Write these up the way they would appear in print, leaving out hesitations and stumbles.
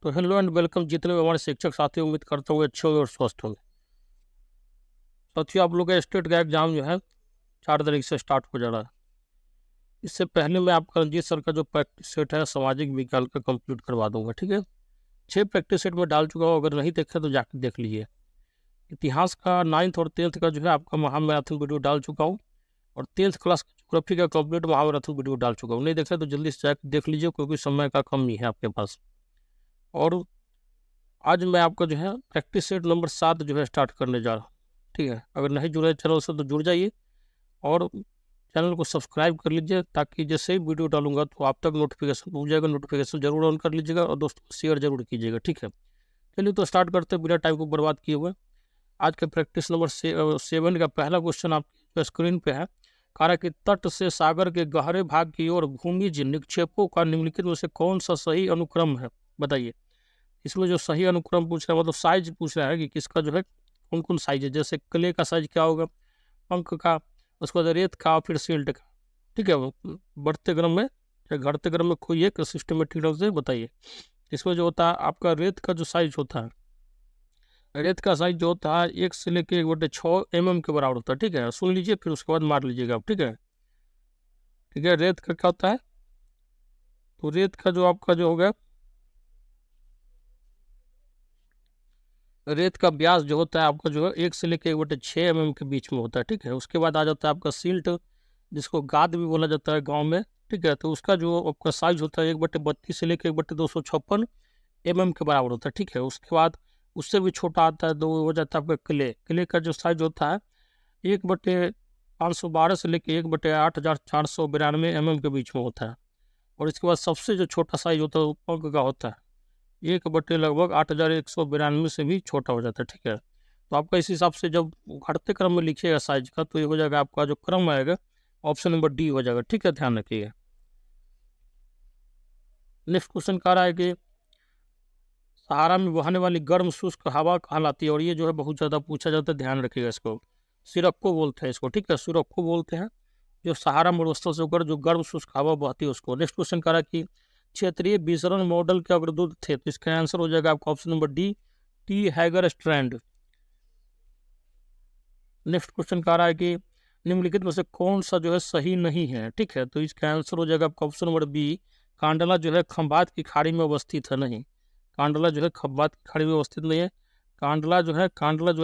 तो hello and welcome जितने भी हमारे शिक्षक साथी, उम्मीद करता हूँ अच्छे होंगे और स्वस्थ होंगे। साथियों, आप लोग का स्टेट का एग्जाम जो है 4 तारीख से स्टार्ट हो जा रहा है। इससे पहले मैं आपका रंजीत सर का जो प्रैक्टिस सेट है सामाजिक विज्ञान का कंप्लीट करवा दूंगा, ठीक है। 6 प्रैक्टिस सेट में डाल चुका हूँ, अगर नहीं देखे तो जाकर देख लीजिए। इतिहास का 9th और 10th का जो है आपका महामैराथन वीडियो डाल चुका हूँ, और 10th क्लास का ज्योग्राफी का कंप्लीट महामैराथन वीडियो डाल चुका हूँ। नहीं देखे तो जल्दी से जाकर देख लीजिए, क्योंकि समय का कमी है आपके पास। और आज मैं आपका जो है प्रैक्टिस सेट नंबर 7 जो है स्टार्ट करने जा रहा हूँ, ठीक है। अगर नहीं जुड़े चैनल से तो जुड़ जाइए और चैनल को सब्सक्राइब कर लीजिए, ताकि जैसे ही वीडियो डालूंगा तो आप तक नोटिफिकेशन पहुंच जाएगा। नोटिफिकेशन जरूर ऑन कर लीजिएगा और दोस्तों को शेयर जरूर कीजिएगा, ठीक है। चलिए तो स्टार्ट करते हैं बिना टाइम को बर्बाद किए हुए। आज के प्रैक्टिस नंबर 7 का पहला क्वेश्चन आपके स्क्रीन पे है। कार्य के तट से सागर के गहरे भाग की ओर भूमिज निक्षेपों का निम्नलिखित में से कौन सा सही अनुक्रम है, बताइए। इसमें जो सही अनुक्रम पूछ रहा है, मतलब साइज पूछ रहा है कि किसका जो है कौन कौन साइज है। जैसे क्ले का साइज क्या होगा, पंख का, उसके बाद रेत का, फिर सिल्ट का, ठीक है। वो बढ़ते क्रम में या घटते क्रम में कोई एक सिस्टमेटिक ढंग से बताइए। इसमें जो होता है आपका रेत का जो साइज होता है, रेत का साइज जो होता है 1 से लेकर 1/6 mm के बराबर होता है, ठीक है। सुन लीजिए फिर उसके बाद मार लीजिएगा आप, ठीक है। ठीक है, रेत का क्या होता है, तो रेत का जो आपका जो होगा, रेत का व्यास जो होता है आपका जो है 1 से लेकर 1/6 mm के बीच में होता है, ठीक है। उसके बाद आ जाता है आपका सिल्ट, जिसको गाद भी बोला जाता है गांव में, ठीक है। तो उसका जो आपका साइज होता है 1/32 से लेकर 1/256 mm के बराबर होता है, ठीक है। उसके बाद उससे भी छोटा आता है तो वो हो जाता है आपका क्ले। क्ले का जो साइज होता है 1/512 से लेकर 1/8492 के बीच में होता है। और इसके बाद सबसे जो छोटा साइज होता है वो पंख का होता है, 1/लगभग 8192 से भी छोटा हो जाता है, ठीक है। तो आपका इस हिसाब से जब घटते क्रम में लिखिएगा साइज का, तो ये हो जाएगा आपका जो क्रम आएगा ऑप्शन नंबर डी हो जाएगा, ठीक है। ध्यान रखिएगा। नेक्स्ट क्वेश्चन कह रहा है कि सहारा में बहने वाली गर्म शुष्क हवा कहलाती है, और ये जो है बहुत ज़्यादा पूछा जाता है, ध्यान रखिएगा इसको। सिरक्को बोलते हैं इसको, ठीक है, सिरक्को बोलते हैं। जो सहारा मरुस्थल से होकर जो गर्म शुष्क हवा बहती है उसको। नेक्स्ट क्वेश्चन कह रहा है कि क्षेत्रीय विसरण मॉडल के अग्रदूत थे, तो इसका आंसर हो जाएगा आपका option number D, T hugger strand. Next question कह रहा है कि निम्नलिखित में से कौन सा जो है सही नहीं है, ठीक है। तो इसका आंसर हो जाएगा आपका ऑप्शन नंबर बी, कांडला जो है खंबात की खाड़ी में अवस्थित है। नहीं, कांडला जो है खंबात की खाड़ी में अवस्थित नहीं है। कांडला जो है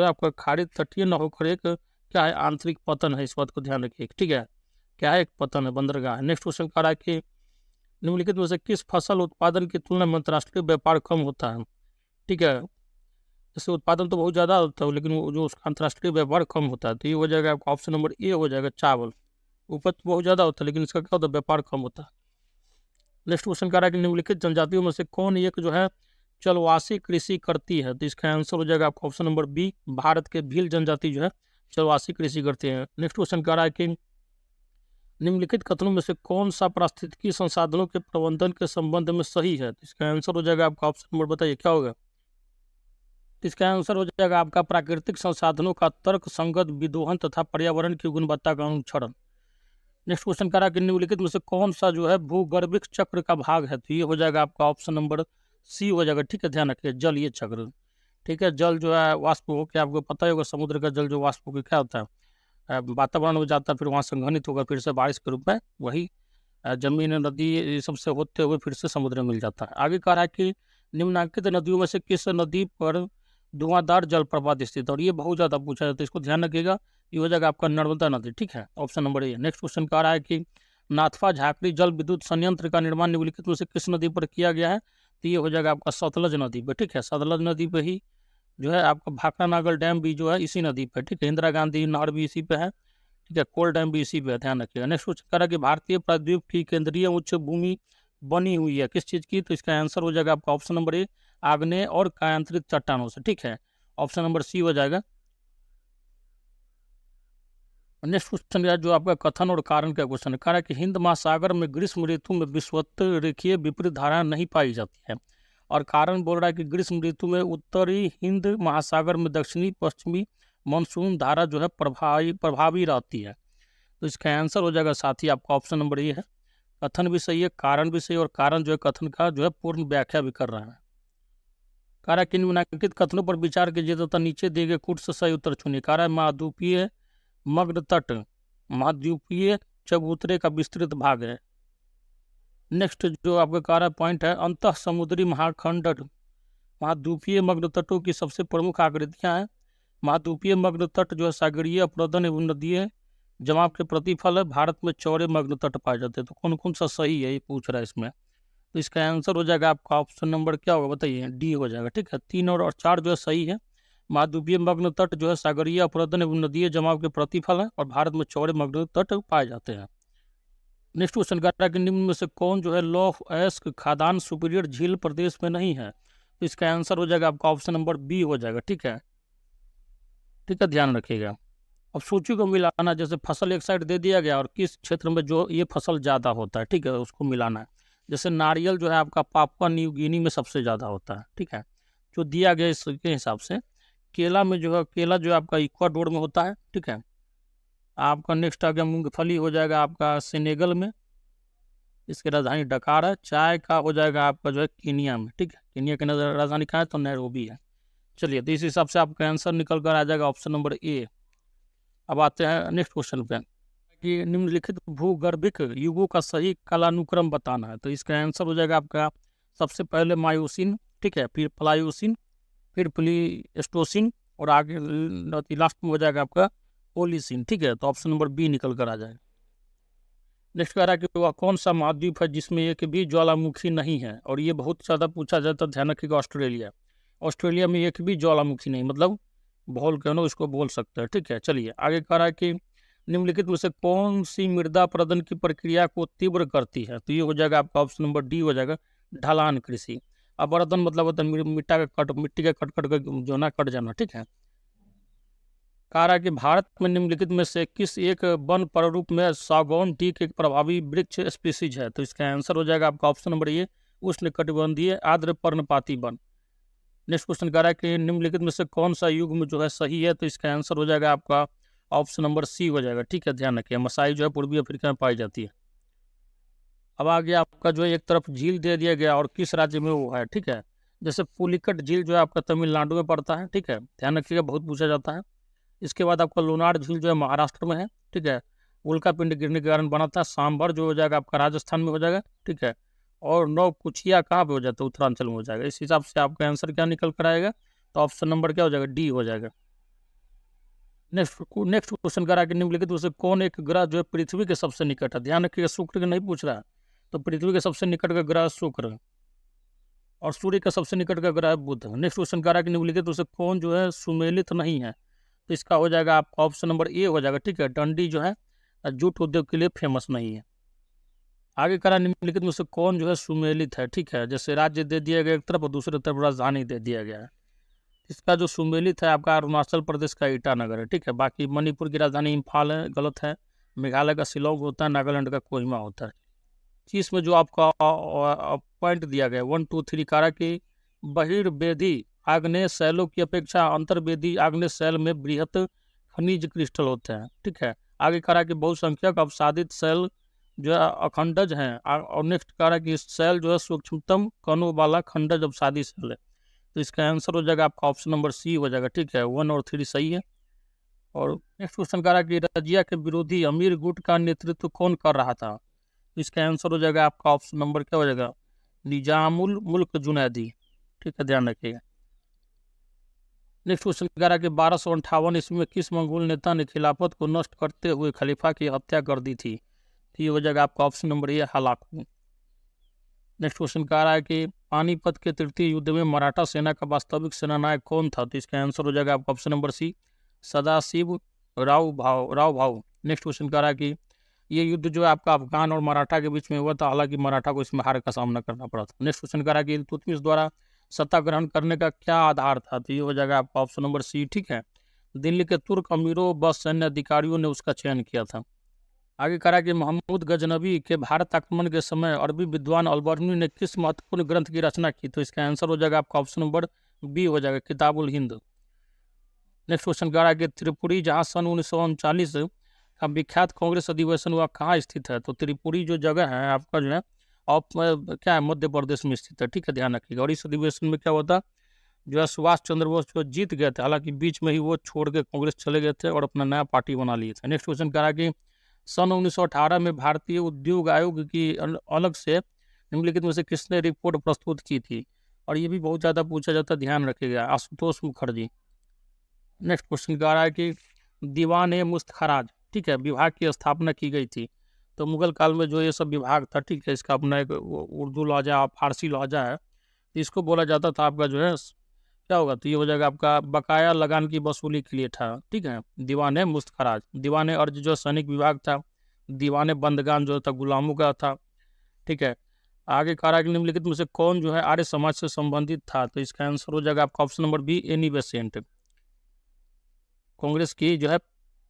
आपका खाड़ी तटीय न होकर एक क्या है, आंतरिक पतन है। इस बात को ध्यान रखिए, ठीक है। क्या है, एक पतन है, बंदरगाह है। नेक्स्ट क्वेश्चन कह रहा है कि निम्नलिखित में से किस फसल उत्पादन की तुलना में अंतर्राष्ट्रीय व्यापार कम होता है, ठीक है। जैसे उत्पादन तो बहुत ज़्यादा होता है, लेकिन वो जो उसका अंतर्राष्ट्रीय व्यापार कम होता है, तो ये हो जाएगा आपका ऑप्शन नंबर ए हो जाएगा, चावल। उपज तो बहुत ज़्यादा होता है, लेकिन इसका क्या होता है, व्यापार कम होता है। नेक्स्ट क्वेश्चन कह रहा है कि निम्नलिखित जनजातियों में से कौन एक जो है चलवासी कृषि करती है, तो इसका आंसर हो जाएगा आपका ऑप्शन नंबर बी, भारत के भील जनजाति जो है चलवासी कृषि करते हैं। नेक्स्ट क्वेश्चन कह रहा है कि निम्नलिखित कथनों में से कौन सा पारिस्थितिकी संसाधनों के प्रबंधन के संबंध में सही है, तो इसका आंसर हो जाएगा आपका ऑप्शन नंबर, बताइए क्या होगा। इसका आंसर हो जाएगा आपका प्राकृतिक संसाधनों का तर्क संगत विदोहन तथा पर्यावरण की गुणवत्ता का अनुक्षरण। नेक्स्ट क्वेश्चन कह रहा है कि निम्नलिखित में से कौन सा जो है भूगर्भिक चक्र का भाग है, तो ये हो जाएगा आपका ऑप्शन नंबर सी हो जाएगा, ठीक है। ध्यान रखिए, जल ये चक्र, ठीक है। जल जो है वाष्प होकर, आपको पता ही होगा समुद्र का जल जो वाष्प होकर क्या होता है, वातावरण में जाता है, फिर वहाँ संघनित होकर फिर से बारिश के रूप में वही जमीन नदी ये सबसे होते हुए फिर से समुद्र में मिल जाता है। आगे कह रहा है कि निम्नलिखित नदियों में से किस नदी पर धुआंधार जल प्रपात स्थित है, और ये बहुत ज़्यादा पूछा जाता है, इसको ध्यान रखिएगा। ये हो जाएगा आपका नर्मदा नदी, ठीक है, option number A. Next question कह रहा है कि नाथपा झाकड़ी जल विद्युत संयंत्र का निर्माण निम्नलिखित में से किस नदी पर किया गया है, तो ये हो जाएगा आपका सतलज नदी पर, ठीक है। सतलज नदी पे ही जो है आपका भाखड़ा नागल डैम भी जो है इसी नदी पर, ठीक है। इंदिरा गांधी नहर भी इसी पे है, ठीक है। कोल डैम भी इसी पे है, ध्यान रखिएगा। नेक्स्ट क्वेश्चन कह रहा है कि भारतीय प्रायद्वीप की केंद्रीय उच्च भूमि बनी हुई है किस चीज़ की, तो इसका आंसर हो जाएगा आपका ऑप्शन नंबर ए, आग्नेय और कायांतरित चट्टानों से, ठीक है। ऑप्शन नंबर सी हो जाएगा। नेक्स्ट क्वेश्चन है जो आपका कथन और कारण का क्वेश्चन है। कह रहा है कि हिंद महासागर में ग्रीष्म ऋतु में विषुवत रेखीय विपरीत धारा नहीं पाई जाती है, और कारण बोल रहा है कि ग्रीष्म ऋतु में उत्तरी हिंद महासागर में दक्षिणी पश्चिमी मानसून धारा जो है प्रभावी रहती है। तो इसका आंसर हो जाएगा साथी आपका ऑप्शन नंबर ए है। कथन भी सही है, कारण भी सही, और कारण जो है कथन का जो है पूर्ण व्याख्या भी कर रहा है। कारा किन निम्नलिखित कथनों पर विचार कीजिए तथा नीचे दिए गए कूट से सही उत्तर चुनिए। कारा महाद्वीपीय मग्न तट महाद्वीपीय चबूतरे का विस्तृत भाग है। नेक्स्ट जो आपका कारा पॉइंट है, अंतः समुद्री महाखंड महाद्वीपीय मग्न तटों की सबसे प्रमुख आकृतियां हैं। महाद्वीपीय मग्न तट जो है सागरीय अपरदन एवं नदीय जमाव के प्रतिफल है। भारत में चौड़े मग्न तट पाए जाते हैं। तो कौन कौन सा सही है ये पूछ रहा है इसमें। तो इसका आंसर हो जाएगा आपका ऑप्शन नंबर क्या होगा बताइए, डी हो जाएगा। ठीक है, 3 और 4 जो है सही है। महाद्वीपीय मग्न तट जो है सागरीय अपरदन एवं नदीय जमाव के प्रतिफल है और भारत में चौड़े मग्न तट पाए जाते हैं। नेक्स्ट क्वेश्चन कर रहा है कि निम्न में से कौन जो है लॉ ऑफ एस्क खादान सुपीरियर झील प्रदेश में नहीं है। तो इसका आंसर हो जाएगा आपका ऑप्शन नंबर बी हो जाएगा। ठीक है, ठीक है, ध्यान रखिएगा। अब सूची को मिलाना, जैसे फसल एक साइड दे दिया गया और किस क्षेत्र में जो ये फसल ज़्यादा होता है, ठीक है, उसको मिलाना है। जैसे नारियल जो है आपका पापुआ न्यू गिनी में सबसे ज़्यादा होता है। ठीक है, जो दिया गया इसके हिसाब से। केला में जो है, केला जो आपका इक्वाडोर में होता है। ठीक है, आपका नेक्स्ट आ गया मूंगफली हो जाएगा आपका सेनेगल में, इसकी राजधानी डकार है। चाय का हो जाएगा आपका जो है केनिया में। ठीक है, केनिया की राजधानी कहाँ है तो नैरोबी है। चलिए, तो इस हिसाब से आपका आंसर निकल कर आ जाएगा ऑप्शन नंबर ए। अब आते हैं नेक्स्ट क्वेश्चन पे कि निम्नलिखित भूगर्भिक युगों का सही कालानुक्रम बताना है। तो इसका आंसर हो जाएगा आपका सबसे पहले मायोसिन, ठीक है, फिर प्लायोसिन, फिर प्लीस्टोसिन और आगे लास्ट में हो जाएगा आपका ओलिसिन। ठीक है, तो ऑप्शन नंबर बी निकल कर आ जाएगा। नेक्स्ट कह रहा है कि वह कौन सा महाद्वीप है जिसमें एक भी ज्वालामुखी नहीं है, और ये बहुत ज़्यादा पूछा जाता है, ध्यान रखिएगा। ऑस्ट्रेलिया, ऑस्ट्रेलिया में एक भी ज्वालामुखी नहीं, मतलब वोल्केनो इसको बोल सकते हैं। ठीक है, चलिए आगे कह रहा है कि निम्नलिखित में से कौन सी मृदा अपरदन की प्रक्रिया को तीव्र करती है। तो ये हो जाएगा आपका ऑप्शन नंबर डी हो जाएगा, ढलान कृषि। अपरदन मतलब होता है मिट्टी का कट कट जो ना कट जाना। ठीक है, कह रहा है कि भारत में निम्नलिखित में से किस एक वन प्रारूप में सागौन टीक एक प्रभावी वृक्ष स्पीसीज है। तो इसका आंसर हो जाएगा आपका ऑप्शन नंबर ए, उष्णकटिबंधीय आर्द्र पर्णपाती वन। नेक्स्ट क्वेश्चन कह रहा है कि निम्नलिखित में से कौन सा युग में जो है सही है। तो इसका आंसर हो जाएगा आपका ऑप्शन नंबर सी हो जाएगा। ठीक है, ध्यान रखिए, मसाई जो है पूर्वी अफ्रीका में पाई जाती है। अब आगे आपका जो है एक तरफ झील दे दिया गया और किस राज्य में वो है। ठीक है, जैसे पुलिकट झील जो है आपका तमिलनाडु में पड़ता है। ठीक है, ध्यान रखिएगा, बहुत पूछा जाता है। इसके बाद आपका लोनार झील जो है महाराष्ट्र में है। ठीक है, उल्का पिंड गिरने के कारण बना था। सांभर जो हो जाएगा आपका राजस्थान में हो जाएगा। ठीक है, और नौकुचिया कहाँ पे हो जाता है, उत्तरांचल में हो जाएगा। इस हिसाब से आपका आंसर क्या निकल कर आएगा, तो ऑप्शन नंबर क्या हो जाएगा, डी हो जाएगा। नेक्स्ट क्वेश्चन करा कि निम्नलिखित में से कौन एक ग्रह जो है पृथ्वी के सबसे निकट है। ध्यान रखिएगा, शुक्र का नहीं पूछ रहा है। तो पृथ्वी के सबसे निकट का ग्रह शुक्र और सूर्य का सबसे निकट का ग्रह बुध। नेक्स्ट क्वेश्चन करा कि निम्नलिखित में से कौन जो है सुमेलित नहीं है। तो इसका हो जाएगा आपका ऑप्शन नंबर ए हो जाएगा। ठीक है, डंडी जो है जूट उद्योग के लिए फेमस नहीं है। आगे करा निम्नलिखित में से कौन जो है सुमेलित है। ठीक है, जैसे राज्य दे दिया गया एक तरफ और दूसरी तरफ राजधानी दे दिया गया है। इसका जो सुमेलित है आपका अरुणाचल प्रदेश का ईटानगर है। ठीक है, बाकी मणिपुर की राजधानी इम्फाल है, गलत है। मेघालय का शिलोंग होता है, नागालैंड का कोहिमा होता है। इसमें जो आपका पॉइंट दिया गया 1 2 3 कारा की बहिर्वेदी आग्नेय शैलों की अपेक्षा अंतर्वेदी आग्नेय शैल में बृहत खनिज क्रिस्टल होते हैं। ठीक है, आगे करा कि बहुसंख्यक अवसादित शैल जो है अखंडज हैं, और नेक्स्ट करा कि शैल जो है सूक्ष्मतम कणों वाला खंडज अवसादी शैल है। तो इसका आंसर हो जाएगा आपका ऑप्शन नंबर सी हो जाएगा। ठीक है, 1 और 3 सही है। और नेक्स्ट क्वेश्चन करा कि रजिया के विरोधी अमीर गुट का नेतृत्व कौन कर रहा था। तो इसका आंसर हो जाएगा आपका ऑप्शन नंबर क्या हो जाएगा, निजामुल मुल्क जुनैदी। ठीक है, ध्यान रखिएगा। नेक्स्ट क्वेश्चन कह रहा है कि 1258 ईस्वी में किस मंगोल नेता ने खिलाफत को नष्ट करते हुए खलीफा की हत्या कर दी थी। तो ये हो जाएगा आपका option number A, Hulagu. Next question कह रहा है कि पानीपत के तृतीय युद्ध में मराठा सेना का वास्तविक सेनानायक कौन था। तो इसका आंसर हो जाएगा आपका option number C, Sadashiv Rao Bhau. Next question कह रहा है कि ये युद्ध जो है आपका अफगान और मराठा के बीच में हुआ था, हालांकि मराठा को इसमें हार का सामना करना पड़ा था। नेक्स्ट क्वेश्चन कह रहा है कि इल्तुतमिश द्वारा सत्ता ग्रहण करने का क्या आधार था। तो ये हो जाएगा आपका ऑप्शन नंबर सी। ठीक है, दिल्ली के तुर्क अमीरों व सैन्य अधिकारियों ने उसका चयन किया था। आगे करा कि महमूद गजनबी के भारत आक्रमण के समय अरबी विद्वान अलबर्नी ने किस महत्वपूर्ण ग्रंथ की रचना की। तो इसका आंसर हो जाएगा आपका ऑप्शन नंबर बी हो जाएगा, किताबुल हिंद। नेक्स्ट क्वेश्चन करा कि त्रिपुरी जहाँ सन 1939 का विख्यात कांग्रेस अधिवेशन हुआ कहाँ स्थित है। तो त्रिपुरी जो जगह है आपका जो है क्या है, मध्य प्रदेश में स्थित है। ठीक है, ध्यान रखिएगा। और इस अधिवेशन में क्या होता, जो है सुभाष चंद्र बोस जो जीत गए थे, हालांकि बीच में ही वो छोड़ के कांग्रेस चले गए थे और अपना नया पार्टी बना लिए थे। नेक्स्ट क्वेश्चन कह रहा है कि सन 1918 में भारतीय उद्योग आयोग की अलग से निम्नलिखित में से किसने रिपोर्ट प्रस्तुत की थी? और ये भी बहुत ज़्यादा पूछा जाता है, ध्यान रखिएगा, आशुतोष मुखर्जी। नेक्स्ट क्वेश्चन कह रहा है कि दीवान ए मुस्तखराज, ठीक है, विभाग की स्थापना की गई थी। तो मुगल काल में जो ये सब विभाग था, ठीक है, इसका अपना एक उर्दू लहजा फारसी लहजा है, तो इसको बोला जाता था आपका जो है क्या होगा, तो ये हो जाएगा आपका बकाया लगान की वसूली के लिए था, ठीक है, दीवान ए मुस्तखराज। दीवान ए अर्ज जो सैनिक विभाग था, दीवान ए बंदगान जो था गुलामों का था, ठीक है। आगे कह रहा है कि निम्नलिखित में से कौन जो है आर्य समाज से संबंधित था? तो इसका आंसर हो जाएगा आपका option number B, Annie Besant, Congress की जो है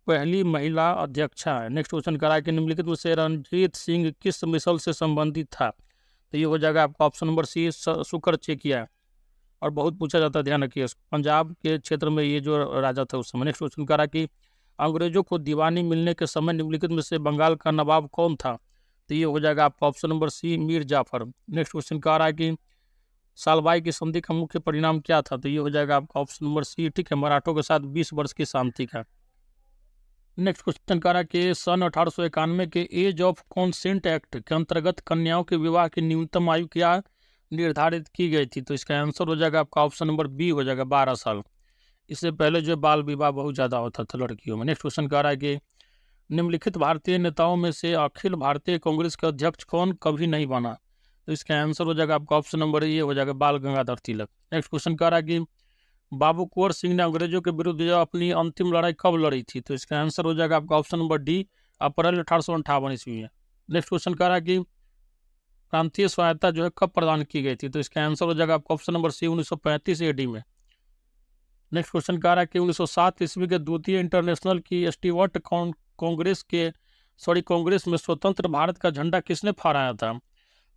पहली महिला अध्यक्षा है। नेक्स्ट क्वेश्चन करा है कि निम्नलिखित में से रणजीत सिंह किस मिसल से संबंधित था? तो ये हो जाएगा आपका ऑप्शन नंबर सी, शुक्र चेकिया। और बहुत पूछा जाता है, ध्यान रखिए, पंजाब के क्षेत्र में ये जो राजा था उस समय। नेक्स्ट क्वेश्चन करा कि अंग्रेजों को दीवानी मिलने के समय निम्नलिखित में से बंगाल का नवाब कौन था? तो ये हो जाएगा आपका option number C, Mir Jafar. Next question कह रहा है कि सालबाई की संधि का मुख्य परिणाम क्या था? तो ये हो जाएगा आपका ऑप्शन नंबर सी, ठीक है, मराठों के साथ 20 वर्ष की शांति का। नेक्स्ट क्वेश्चन कह रहा है कि सन 1891 के एज ऑफ कॉन्सेंट एक्ट के अंतर्गत कन्याओं के विवाह की न्यूनतम आयु क्या निर्धारित की गई थी? तो इसका आंसर हो जाएगा आपका ऑप्शन नंबर बी, हो जाएगा 12 साल। इससे पहले जो बाल विवाह बहुत ज़्यादा होता था लड़कियों में। नेक्स्ट क्वेश्चन कह रहा है कि निम्नलिखित भारतीय नेताओं में से अखिल भारतीय कांग्रेस के अध्यक्ष कौन कभी नहीं बना? तो इसका आंसर हो जाएगा आपका ऑप्शन नंबर ए, हो जाएगा बाल गंगाधर तिलक। नेक्स्ट क्वेश्चन कह रहा है कि बाबू कुंवर सिंह ने अंग्रेजों के विरुद्ध जो अपनी अंतिम लड़ाई कब लड़ी थी? तो इसका आंसर हो जाएगा आपका ऑप्शन नंबर डी, अप्रैल 1858 ईस्वी में। नेक्स्ट क्वेश्चन कह रहा है कि प्रांतीय सहायता जो है कब प्रदान की गई थी? तो इसका आंसर हो जाएगा आपका ऑप्शन नंबर सी, 1935 AD में। नेक्स्ट क्वेश्चन कह रहा है कि 1907 ईस्वी के द्वितीय इंटरनेशनल की स्टीवर्ट कांग्रेस में स्वतंत्र भारत का झंडा किसने फहराया था?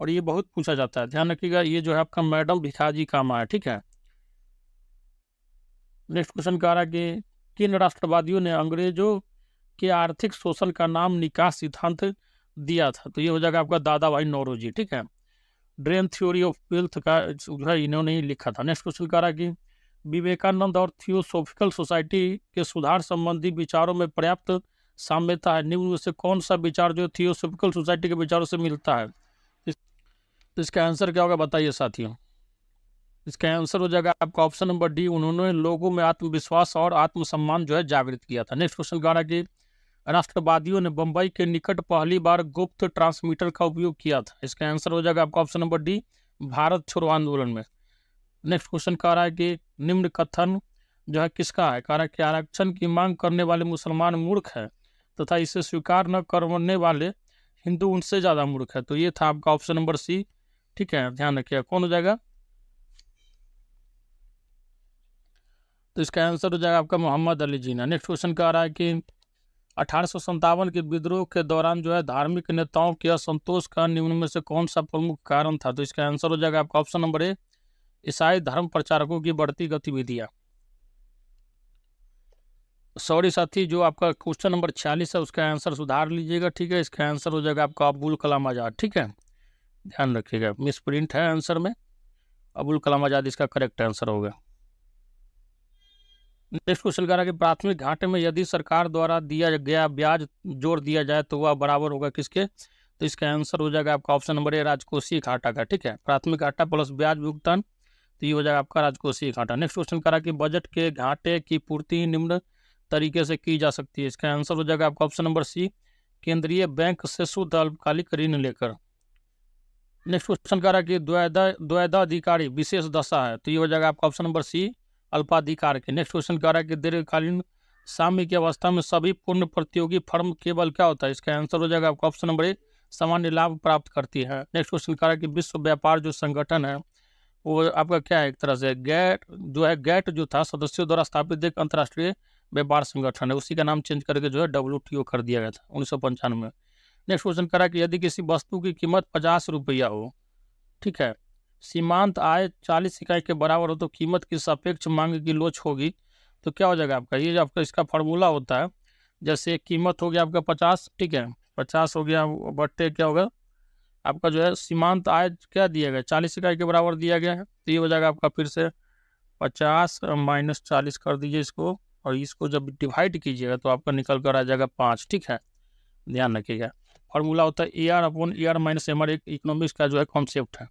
और ये बहुत पूछा जाता है, ध्यान रखिएगा, ये जो है आपका मैडम भिखाजी कामा है, ठीक है। नेक्स्ट क्वेश्चन कह रहा है कि किन राष्ट्रवादियों ने अंग्रेजों के आर्थिक शोषण का नाम निकास सिद्धांत दिया था? तो ये हो जाएगा आपका दादा भाई नौरोजी, ठीक है। ड्रेन थ्योरी ऑफ वेल्थ का जो है इन्होंने ही लिखा था। नेक्स्ट क्वेश्चन कह रहा है कि विवेकानंद और थियोसॉफिकल सोसाइटी के सुधार संबंधी विचारों में पर्याप्त साम्यता है, निम्न में से कौन सा विचार जो थियोसॉफिकल सोसाइटी के विचारों से मिलता है? तो इसका आंसर क्या होगा बताइए साथियों। इसका आंसर हो जाएगा आपका ऑप्शन नंबर डी, उन्होंने लोगों में आत्मविश्वास और आत्मसम्मान जो है जागृत किया था। नेक्स्ट क्वेश्चन कह रहा है कि राष्ट्रवादियों ने बंबई के निकट पहली बार गुप्त ट्रांसमीटर का उपयोग किया था। इसका आंसर हो जाएगा आपका ऑप्शन नंबर डी, भारत छोड़ो आंदोलन में। नेक्स्ट क्वेश्चन कह रहा है कि निम्न कथन जो है किसका है? कह रहा है कि आरक्षण की मांग करने वाले मुसलमान मूर्ख है तथा इसे स्वीकार न करने वाले हिंदू उनसे ज़्यादा मूर्ख है। तो ये था आपका ऑप्शन नंबर सी, ठीक है, ध्यान रखिएगा, कौन हो जाएगा? तो इसका आंसर हो जाएगा आपका मोहम्मद अली जिन्ना। नेक्स्ट क्वेश्चन कह रहा है कि 1857 के विद्रोह के दौरान जो है धार्मिक नेताओं के असंतोष का निम्न में से कौन सा प्रमुख कारण था? तो इसका आंसर हो जाएगा आपका ऑप्शन नंबर ए, ईसाई धर्म प्रचारकों की बढ़ती गतिविधियां। सॉरी साथी, जो आपका क्वेश्चन नंबर 46 है उसका आंसर सुधार लीजिएगा, ठीक है। इसका आंसर हो जाएगा आपका अबुल कलाम आज़ाद, ठीक है, ध्यान रखिएगा, मिस प्रिंट है आंसर में, अबुल कलाम आज़ाद इसका करेक्ट आंसर होगा। नेक्स्ट क्वेश्चन कह रहा है कि प्राथमिक घाटे में यदि सरकार द्वारा दिया गया ब्याज जोड़ दिया जाए तो वह बराबर होगा किसके? तो इसका आंसर हो जाएगा आपका ऑप्शन नंबर ए, राजकोषीय घाटा का, ठीक है, प्राथमिक घाटा प्लस ब्याज भुगतान, तो ये हो जाएगा आपका राजकोषीय घाटा। नेक्स्ट क्वेश्चन कह रहा है कि बजट के घाटे की पूर्ति निम्न तरीके से की जा सकती है। इसका आंसर हो जाएगा आपका ऑप्शन नंबर सी, केंद्रीय बैंक से शुद्ध अल्पकालिक ऋण लेकर। नेक्स्ट क्वेश्चन कह रहा है कि द्वैधाधिकारी विशेष दशा है, तो ये हो जाएगा आपका ऑप्शन नंबर सी, अल्पाधिकार के। नेक्स्ट क्वेश्चन कह रहा है कि दीर्घकालीन साम्य की अवस्था में सभी पूर्ण प्रतियोगी फर्म केवल क्या होता है? इसका आंसर हो जाएगा आपका ऑप्शन नंबर ए, सामान्य लाभ प्राप्त करती है। नेक्स्ट क्वेश्चन कह रहा है कि विश्व व्यापार जो संगठन है वो आपका क्या है? एक तरह से गैट जो था सदस्यों द्वारा स्थापित एक अंतर्राष्ट्रीय व्यापार संगठन है, उसी का नाम चेंज करके जो है WTO कर दिया गया था 1995 में। नेक्स्ट क्वेश्चन कह रहा है कि यदि किसी वस्तु की कीमत 50 रुपया हो, ठीक है, सीमांत आय 40 इकाई के बराबर हो, तो कीमत की सापेक्ष मांग की लोच होगी, तो क्या हो जाएगा आपका? ये जो आपका इसका फार्मूला होता है, जैसे कीमत हो गया आपका 50, ठीक है, 50 हो गया बट्टे क्या होगा आपका जो है सीमांत आय क्या दिया गया? 40 इकाई के बराबर दिया गया है, तो ये हो जाएगा आपका फिर से 50 माइनस 40 कर दीजिए इसको, और इसको जब डिवाइड कीजिएगा तो आपका निकल कर आ जाएगा 5। ठीक है, ध्यान रखिएगा। फॉर्मूला होता है A R upon A R minus M R, एक इकोनॉमिक्स का जो है कॉन्सेप्ट है।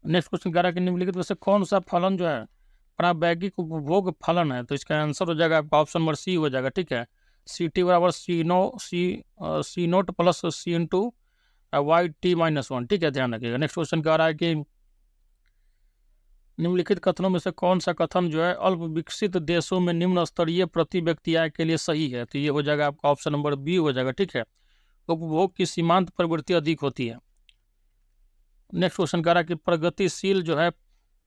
नेक्स्ट क्वेश्चन कह रहा है कि निम्नलिखित में से कौन सा फलन जो है प्रावैगिक उपभोग फलन है, तो इसका आंसर हो जाएगा आपका ऑप्शन नंबर सी हो जाएगा। ठीक है, सी टी बराबर सी नोट प्लस सी इंटू वाई टी माइनस 1। ठीक है, ध्यान रखिएगा। नेक्स्ट क्वेश्चन कह रहा है कि निम्नलिखित कथनों में से कौन सा कथन जो है अल्प विकसित देशों में निम्न स्तरीय प्रति व्यक्ति आय के लिए सही है, तो ये हो जाएगा आपका ऑप्शन नंबर बी हो जाएगा। ठीक है, उपभोग की सीमांत प्रवृत्ति अधिक होती है। नेक्स्ट क्वेश्चन कह रहा है कि प्रगतिशील जो है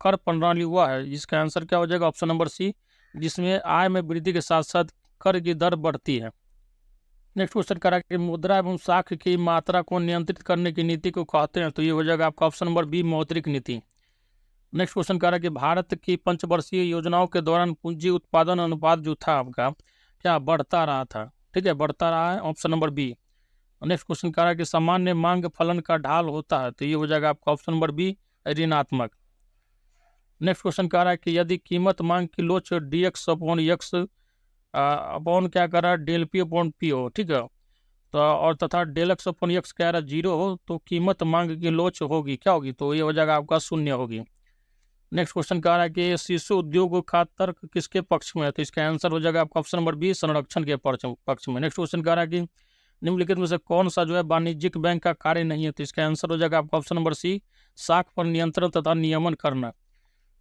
कर प्रणाली हुआ है, इसका आंसर क्या हो जाएगा ऑप्शन नंबर सी, जिसमें आय में वृद्धि के साथ साथ कर की दर बढ़ती है। नेक्स्ट क्वेश्चन कह रहा है कि मुद्रा एवं साख की मात्रा को नियंत्रित करने की नीति को कहते हैं, तो ये हो जाएगा आपका ऑप्शन नंबर बी मौद्रिक नीति। नेक्स्ट क्वेश्चन कह रहा है कि भारत की पंचवर्षीय योजनाओं के दौरान पूंजी उत्पादन अनुपात जो था आपका क्या बढ़ता रहा था। ठीक है, बढ़ता रहा है, option number B. Next question कह रहा है कि सामान्य मांग फलन का ढाल होता है, तो ये हो जाएगा आपका ऑप्शन नंबर बी ऋणात्मक। नेक्स्ट क्वेश्चन कह रहा है कि यदि कीमत मांग की लोच D x upon x upon क्या कर रहा है डेल पी अपॉन पी हो, ठीक है, तो और तथा डेल एक्स अपॉन एक्स कह रहा है 0 हो, तो कीमत मांग की लोच होगी क्या होगी, तो ये हो जाएगा आपका 0 होगी। नेक्स्ट क्वेश्चन कह रहा है कि शिशु उद्योग का तर्क किसके पक्ष में है, तो इसका आंसर हो जाएगा आपका ऑप्शन नंबर बी संरक्षण के पक्ष में। नेक्स्ट क्वेश्चन कह रहा है कि निम्नलिखित में से कौन सा जो है वाणिज्यिक बैंक का कार्य नहीं है, तो इसका आंसर हो जाएगा आपका ऑप्शन नंबर सी साख पर नियंत्रण तथा नियमन करना।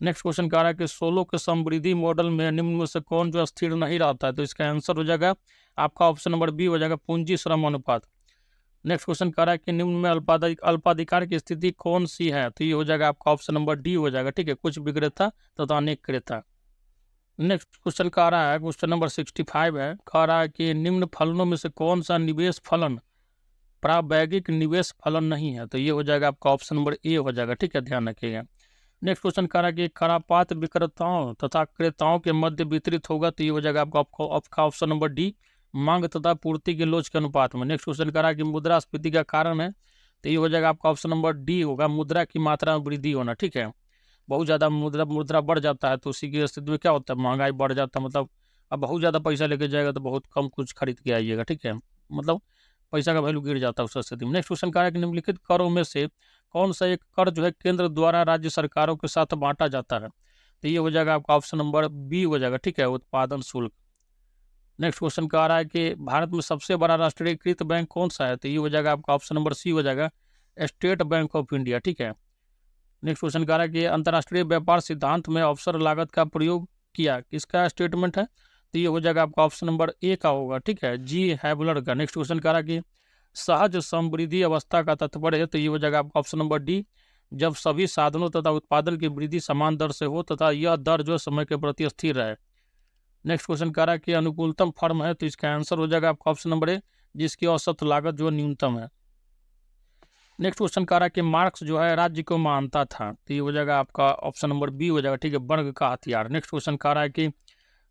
नेक्स्ट क्वेश्चन कह रहा है कि सोलो के समृद्धि मॉडल में निम्न में से कौन जो स्थिर नहीं रहता है, तो इसका आंसर हो जाएगा आपका ऑप्शन नंबर बी हो जाएगा पूंजी श्रम अनुपात। नेक्स्ट क्वेश्चन कह रहा है कि निम्न में अल्पाधिकार की स्थिति कौन सी है, तो ये हो जाएगा आपका ऑप्शन नंबर डी हो जाएगा। ठीक है, कुछ विक्रेता तथा अनेक क्रेता। नेक्स्ट क्वेश्चन कह रहा है, क्वेश्चन नंबर 65 है, कह रहा है कि निम्न फलनों में से कौन सा निवेश फलन प्रावैगिक निवेश फलन नहीं है, तो ये हो जाएगा आपका ऑप्शन नंबर ए हो जाएगा। ठीक है, ध्यान रखिएगा। नेक्स्ट क्वेश्चन कह रहा है कि करापात विक्रेताओं तथा क्रेताओं के मध्य वितरित होगा, तो ये हो जाएगा आपका ऑप्शन नंबर डी मांग तथा पूर्ति के लोच के अनुपात में। नेक्स्ट क्वेश्चन कह रहा है कि मुद्रास्फीति का कारण है, तो ये हो जाएगा आपका ऑप्शन नंबर डी होगा मुद्रा की मात्रा में वृद्धि होना। ठीक है, बहुत ज़्यादा मुद्रा बढ़ जाता है तो उसी की स्थिति में क्या होता है महंगाई बढ़ जाता है, मतलब अब बहुत ज़्यादा पैसा लेके जाएगा तो बहुत कम कुछ खरीद के आइएगा। ठीक है, मतलब पैसा का वैल्यू गिर जाता है उस स्थिति में। नेक्स्ट क्वेश्चन कह रहा है कि निम्नलिखित करों में से कौन सा एक कर जो है केंद्र द्वारा राज्य सरकारों के साथ बांटा जाता है, तो ये हो जाएगा आपका ऑप्शन नंबर बी हो जाएगा। ठीक है, उत्पादन शुल्क। नेक्स्ट क्वेश्चन कह रहा है कि भारत में सबसे बड़ा राष्ट्रीयकृत बैंक कौन सा है, तो ये हो जाएगा आपका ऑप्शन नंबर सी हो जाएगा स्टेट बैंक ऑफ इंडिया। ठीक है, नेक्स्ट क्वेश्चन कह रहा है कि अंतर्राष्ट्रीय व्यापार सिद्धांत में अवसर लागत का प्रयोग किया किसका स्टेटमेंट है, तो ये हो जाएगा आपका ऑप्शन नंबर ए का होगा। ठीक है, जी हैवलर का। नेक्स्ट क्वेश्चन कह रहा है कि सहज समृद्धि अवस्था का तात्पर्य है, तो ये हो जाएगा आपका ऑप्शन नंबर डी जब सभी साधनों तथा उत्पादन की वृद्धि समान दर से हो तथा यह दर जो समय के प्रति स्थिर रहे। नेक्स्ट क्वेश्चन कह रहा है कि अनुकूलतम फर्म है, तो इसका आंसर हो जाएगा आपका ऑप्शन नंबर ए जिसकी औसत लागत जो न्यूनतम है। नेक्स्ट क्वेश्चन कह रहा है कि मार्क्स जो है राज्य को मानता था, तो ये हो जाएगा आपका ऑप्शन नंबर बी हो जाएगा। ठीक है, वर्ग का हथियार। नेक्स्ट क्वेश्चन कह रहा है कि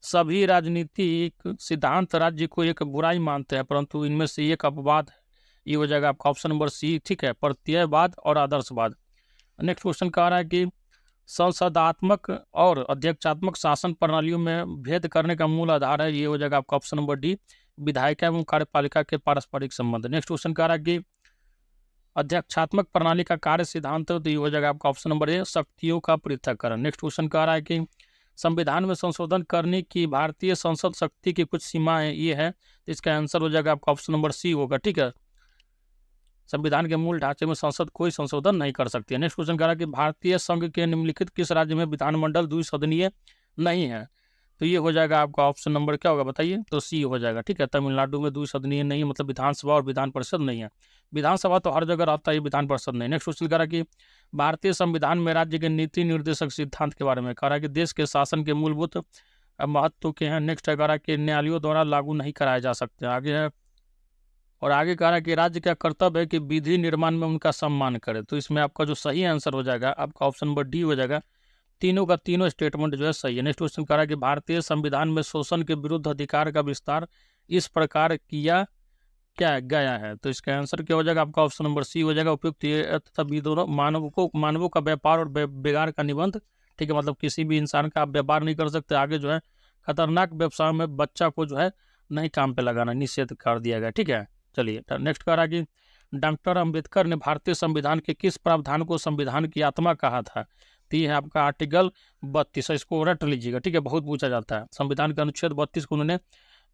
सभी राजनीतिक सिद्धांत राज्य को एक बुराई मानते हैं परंतु इनमें से एक अपवाद है, ये हो जाएगा आपका ऑप्शन नंबर सी। ठीक है, प्रत्ययवाद और आदर्शवाद। नेक्स्ट क्वेश्चन कह रहा है कि संसदात्मक और अध्यक्षात्मक शासन प्रणालियों में भेद करने का मूल आधार है, ये हो जाएगा आपका ऑप्शन नंबर डी विधायिका एवं कार्यपालिका के पारस्परिक संबंध। नेक्स्ट क्वेश्चन कह रहा है कि अध्यक्षात्मक प्रणाली का कार्य सिद्धांत, तो ये हो जाएगा आपका ऑप्शन नंबर ए शक्तियों का पृथक्करण। नेक्स्ट क्वेश्चन कह रहा है कि संविधान में संशोधन करने की भारतीय संसद शक्ति की कुछ सीमाएं ये है, तो इसका आंसर हो जाएगा आपका ऑप्शन नंबर सी होगा। ठीक है, संविधान के मूल ढांचे में संसद कोई संशोधन नहीं कर सकती है। नेक्स्ट क्वेश्चन कह रहा है कि भारतीय संघ के निम्नलिखित किस राज्य में विधानमंडल द्विसदनीय नहीं है, तो ये हो जाएगा आपका ऑप्शन नंबर क्या होगा बताइए, तो सी हो जाएगा। ठीक है, तमिलनाडु में द्विसदनीय नहीं मतलब विधानसभा और विधान परिषद नहीं है। विधानसभा तो हर जगह रहता है, विधान परिषद नहीं। नेक्स्ट क्वेश्चन कह रहा है कि भारतीय संविधान में राज्य के नीति निर्देशक सिद्धांत के बारे में कह रहा है कि देश के शासन के मूलभूत महत्व के हैं। नेक्स्ट कह रहा है कि न्यायालयों द्वारा लागू नहीं कराए जा सकते। आगे है और आगे कह रहा है कि राज्य का कर्तव्य है कि विधि निर्माण में उनका सम्मान करे, तो इसमें आपका जो सही आंसर हो जाएगा आपका ऑप्शन नंबर डी हो जाएगा। तीनों का तीनों स्टेटमेंट जो है सही है। नेक्स्ट क्वेश्चन कह रहा है कि भारतीय संविधान में शोषण के विरुद्ध अधिकार का विस्तार इस प्रकार किया क्या गया है, तो इसका आंसर क्या हो जाएगा आपका ऑप्शन नंबर सी हो जाएगा उपयुक्त तथा दोनों मानवों का व्यापार और बेगार का निबंध। ठीक है, मतलब किसी भी इंसान का आप व्यापार नहीं कर सकते। आगे जो है खतरनाक व्यवसाय में बच्चा को जो है नहीं काम पे लगाना, निषेध कर दिया गया। ठीक है, चलिए नेक्स्ट कह रहा है कि डॉक्टर अंबेडकर ने भारतीय संविधान के किस प्रावधान को संविधान की आत्मा कहा था? तो ये है आपका आर्टिकल 32, इसको रट लीजिएगा। ठीक है, बहुत पूछा जाता है। संविधान के अनुच्छेद 32 को उन्होंने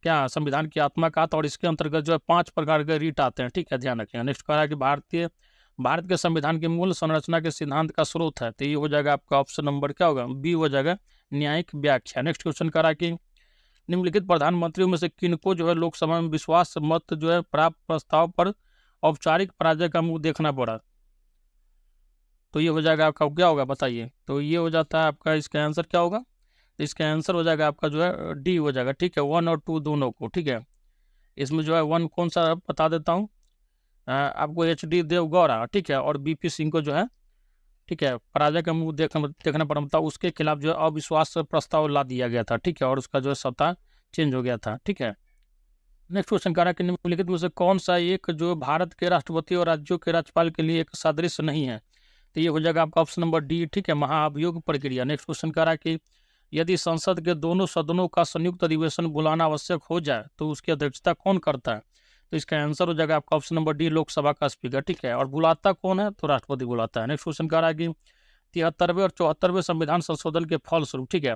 क्या संविधान की आत्मा कहा था, और इसके अंतर्गत जो है 5 प्रकार के रीट आते हैं। ठीक है, ध्यान रखिएगा। नेक्स्ट कह रहा है कि भारत के संविधान के मूल संरचना के सिद्धांत का स्रोत है, तो ये हो जाएगा आपका ऑप्शन नंबर क्या होगा, बी हो जाएगा, न्यायिक व्याख्या। नेक्स्ट क्वेश्चन कह रहा है कि निम्नलिखित प्रधानमंत्रियों में से किनको जो है लोकसभा में विश्वास मत जो है प्राप्त प्रस्ताव पर औपचारिक पराजय का मुंह देखना पड़ा? तो ये हो जाएगा आपका क्या होगा बताइए। तो ये हो जाता है आपका, इसका आंसर क्या होगा, इसका आंसर हो जाएगा आपका जो है डी हो जाएगा। ठीक है, 1 और 2 दोनों को। ठीक है, इसमें जो है 1 कौन सा बता देता हूँ आपको, HD देवगौड़ा। ठीक है, और BP सिंह को जो है ठीक है पराजय का मुंह देखना पड़ा था, उसके खिलाफ जो है अविश्वास प्रस्ताव ला दिया गया था। ठीक है, और उसका जो है सत्ता चेंज हो गया था। ठीक है, नेक्स्ट क्वेश्चन कह रहा है कि निम्नलिखित में से कौन सा एक जो भारत के राष्ट्रपति और राज्यों के राज्यपाल के लिए एक सादृश्य नहीं है? तो ये हो जाएगा आपका ऑप्शन नंबर डी। ठीक है, महाअभियोग प्रक्रिया। नेक्स्ट क्वेश्चन कह रहा है कि यदि संसद के दोनों सदनों का संयुक्त अधिवेशन बुलाना आवश्यक हो जाए तो उसकी अध्यक्षता कौन करता है? तो इसका आंसर हो जाएगा आपका ऑप्शन नंबर डी, लोकसभा का स्पीकर। ठीक है, और बुलाता कौन है? तो राष्ट्रपति बुलाता है। नेक्स्ट क्वेश्चन कह रहा है कि 73वें और 74वें संविधान संशोधन के फलस्वरूप, ठीक है,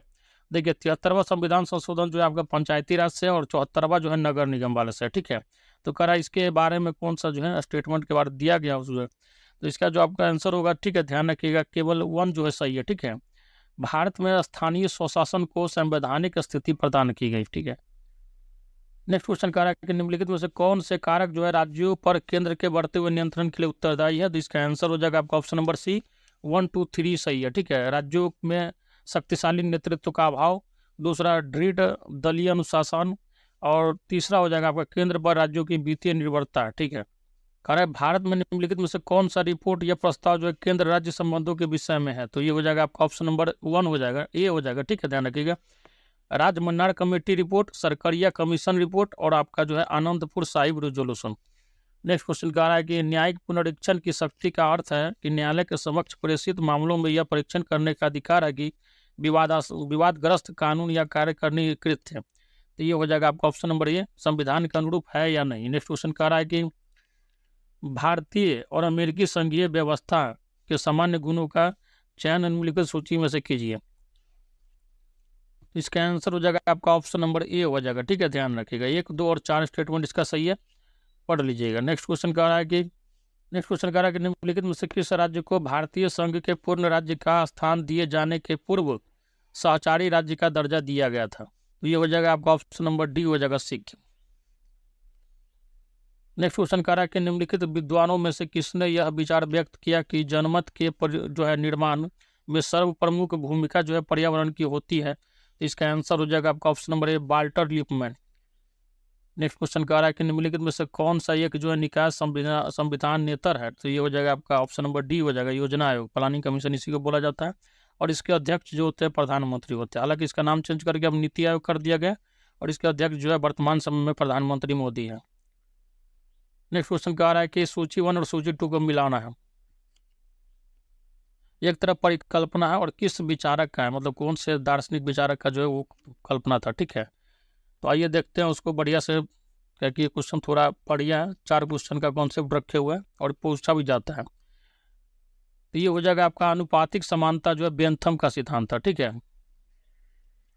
देखिए 73वां संविधान संशोधन जो है आपका पंचायती राज से, और 74वां जो है नगर निगम वाले से। ठीक है, तो कह रहा है इसके बारे में कौन सा जो है स्टेटमेंट के बारे में दिया गया उसमें, तो इसका जो आपका आंसर होगा, ठीक है ध्यान रखिएगा, केवल 1 जो है सही है। ठीक है, भारत में स्थानीय स्वशासन को संवैधानिक स्थिति प्रदान की गई। ठीक है, नेक्स्ट क्वेश्चन कह रहा है कि निम्नलिखित में से कौन से कारक जो है राज्यों पर केंद्र के बढ़ते हुए नियंत्रण के लिए उत्तरदायी है? तो इसका आंसर हो जाएगा आपका ऑप्शन नंबर सी, 1, 2, 3 सही है। ठीक है, राज्यों में शक्तिशाली नेतृत्व का अभाव, दूसरा दृढ़ दलीय अनुशासन, और तीसरा हो जाएगा आपका केंद्र पर राज्यों की वित्तीय निर्भरता। ठीक है, कह रहा है भारत में निम्नलिखित में से कौन सा रिपोर्ट या प्रस्ताव जो है केंद्र राज्य संबंधों के विषय में है? तो ये हो जाएगा आपका ऑप्शन नंबर 1 हो जाएगा, ए हो जाएगा। ठीक है, ध्यान रखिएगा, Rajamannar committee report, Sarkaria commission report, और आपका जो है Anandpur Sahib resolution. Next question कह रहा है कि न्यायिक पुनरीक्षण की शक्ति का अर्थ है कि न्यायालय के समक्ष प्रेषित मामलों में यह परीक्षण करने का अधिकार है कि विवादग्रस्त कानून या कार्यकारिणी कृत है। तो ये हो जाएगा आपका ऑप्शन नंबर ए, संविधान के अनुरूप है या नहीं। नेक्स्ट क्वेश्चन कह रहा है कि भारतीय और अमेरिकी संघीय व्यवस्था के सामान्य गुणों का चयन निम्नलिखित सूची में से कीजिए। इसका आंसर हो जाएगा आपका ऑप्शन नंबर ए हो जाएगा। ठीक है, ध्यान रखिएगा, 1, 2 और 4 स्टेटमेंट इसका सही है, पढ़ लीजिएगा। नेक्स्ट क्वेश्चन कह रहा है कि निम्नलिखित में से किस राज्य को भारतीय संघ के पूर्ण राज्य का स्थान दिए जाने के पूर्व सहचारी राज्य का दर्जा दिया गया था? तो ये हो जाएगा आपका ऑप्शन नंबर डी हो जाएगा, सिक्किम। नेक्स्ट क्वेश्चन कह रहा है कि निम्नलिखित विद्वानों में से किसने यह विचार व्यक्त किया कि जनमत के जो है निर्माण में सर्वप्रमुख भूमिका जो है पर्यावरण की होती है? तो इसका आंसर हो जाएगा आपका option number A, Walter Lipman. Next question कह रहा है कि निम्नलिखित में से कौन सा एक जो है निकाय संविधान नेतर है? तो ये हो जाएगा आपका ऑप्शन नंबर डी हो जाएगा, योजना आयोग, प्लानिंग कमीशन इसी को बोला जाता है, और इसके अध्यक्ष जो होते हैं प्रधानमंत्री होते हैं। हालांकि इसका नाम चेंज करके अब नीति आयोग कर दिया गया, और इसके अध्यक्ष जो है वर्तमान समय में प्रधानमंत्री मोदी है। नेक्स्ट क्वेश्चन कह रहा है कि सूची 1 और सूची 2 को मिलाना है। एक तरफ परिकल्पना है, और किस विचारक का है, मतलब कौन से दार्शनिक विचारक का जो है वो कल्पना था। ठीक है, तो आइए देखते हैं उसको बढ़िया से, क्योंकि क्वेश्चन थोड़ा बढ़िया है, 4 क्वेश्चन का कॉन्सेप्ट रखे हुए हैं और पूछा भी जाता है। तो ये हो जाएगा आपका अनुपातिक समानता जो है बेंथम का सिद्धांत था। ठीक है,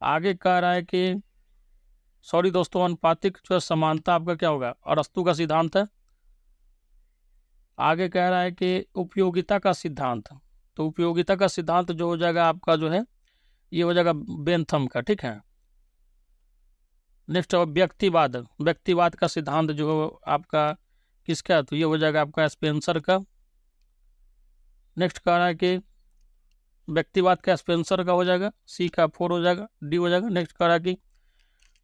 आगे कह रहा है कि सॉरी दोस्तों, अनुपातिक जो है समानता आपका क्या होगा, अरस्तु का सिद्धांत है। आगे कह रहा है कि उपयोगिता का सिद्धांत, तो उपयोगिता का सिद्धांत जो हो जाएगा आपका जो है ये हो जाएगा बेंथम का। ठीक है, नेक्स्ट व्यक्तिवाद का सिद्धांत जो आपका किसका, तो ये हो जाएगा आपका स्पेंसर का। नेक्स्ट कह रहा है कि व्यक्तिवाद का स्पेंसर का हो जाएगा, सी का 4 हो जाएगा, डी हो जाएगा। नेक्स्ट कह रहा है कि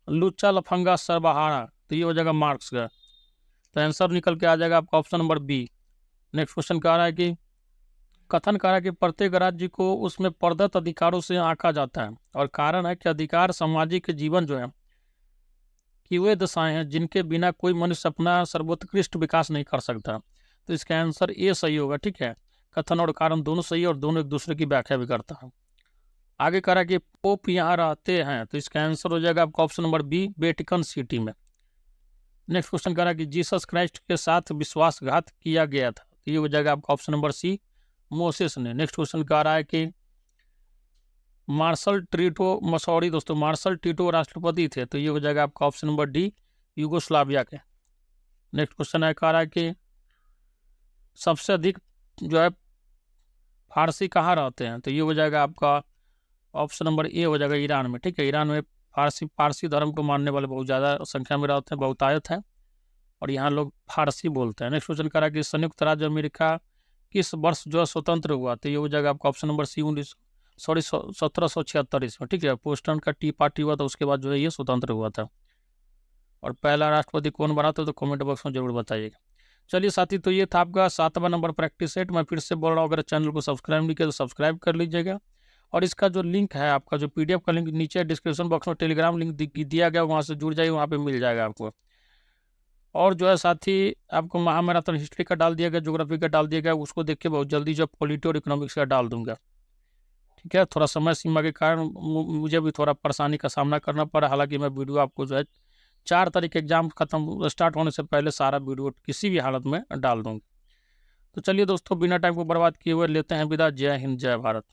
लुच्चा लफंगा सर्वहारा, तो ये हो जाएगा मार्क्स का। तो आंसर निकल के आ जाएगा आपका option number B. Next question कह रहा है कि कथन कह रहा है कि प्रत्येक राज्य को उसमें प्रदत्त अधिकारों से आंका जाता है, और कारण है कि अधिकार सामाजिक जीवन जो है कि वे दशाएं हैं जिनके बिना कोई मनुष्य अपना सर्वोत्कृष्ट विकास नहीं कर सकता। तो इसका आंसर ए सही होगा। ठीक है, कथन और कारण दोनों सही है, और दोनों एक दूसरे की व्याख्या भी करता है। आगे कह रहा है कि पोप यहाँ रहते हैं, तो इसका आंसर हो जाएगा आपका option number B, Vatican City में। नेक्स्ट क्वेश्चन कह रहा है कि जीसस क्राइस्ट के साथ विश्वासघात किया गया था, तो ये हो जाएगा आपका ऑप्शन नंबर सी, मोसेस ने। नेक्स्ट क्वेश्चन कह रहा है कि मार्शल टीटो, सॉरी दोस्तों, मार्शल टीटो राष्ट्रपति थे, तो ये हो जाएगा आपका ऑप्शन नंबर डी, यूगोस्लाविया के। नेक्स्ट क्वेश्चन है कह रहा है कि सबसे अधिक जो है फारसी कहाँ रहते हैं, तो ये हो जाएगा आपका ऑप्शन नंबर ए हो जाएगा, ईरान में। ठीक है, ईरान में पारसी धर्म को मानने वाले बहुत ज़्यादा संख्या में रहते हैं, बहुतायत है, और यहाँ लोग फारसी बोलते हैं। नेक्स्ट क्वेश्चन कह रहा है कि संयुक्त राज्य अमेरिका किस वर्ष जो है स्वतंत्र हुआ, तो ये हो जाएगा आपका ऑप्शन नंबर सी, 1776 इसमें। ठीक है, पोस्टन का टी पार्टी हुआ था, उसके बाद जो है ये स्वतंत्र हुआ था। और पहला राष्ट्रपति कौन बना था, तो कमेंट बॉक्स में जरूर बताइएगा। चलिए साथी, तो ये था आपका 7वां नंबर प्रैक्टिस सेट। मैं फिर से बोल रहा हूँ, अगर चैनल को सब्सक्राइब नहीं किया तो सब्सक्राइब कर लीजिएगा, और इसका जो लिंक है आपका, जो PDF का लिंक नीचे डिस्क्रिप्शन बॉक्स में टेलीग्राम लिंक दिया गया, वहाँ से जुड़ जाइए, वहाँ पे मिल जाएगा आपको। और जो है साथी, आपको महामैराथन हिस्ट्री का डाल दिया गया, ज्योग्राफी का डाल दिया गया, उसको देख के बहुत जल्दी जो पॉलिटी और इकोनॉमिक्स का डाल दूंगा। ठीक है, थोड़ा समय सीमा के कारण मुझे भी थोड़ा परेशानी का सामना करना पड़ा, हालांकि मैं वीडियो आपको जो है 4 तारीख एग्जाम खत्म स्टार्ट होने से पहले सारा वीडियो किसी भी हालत में डाल दूंगा। तो चलिए दोस्तों, बिना टाइम को बर्बाद किए हुए लेते हैं विदा। जय हिंद, जय भारत।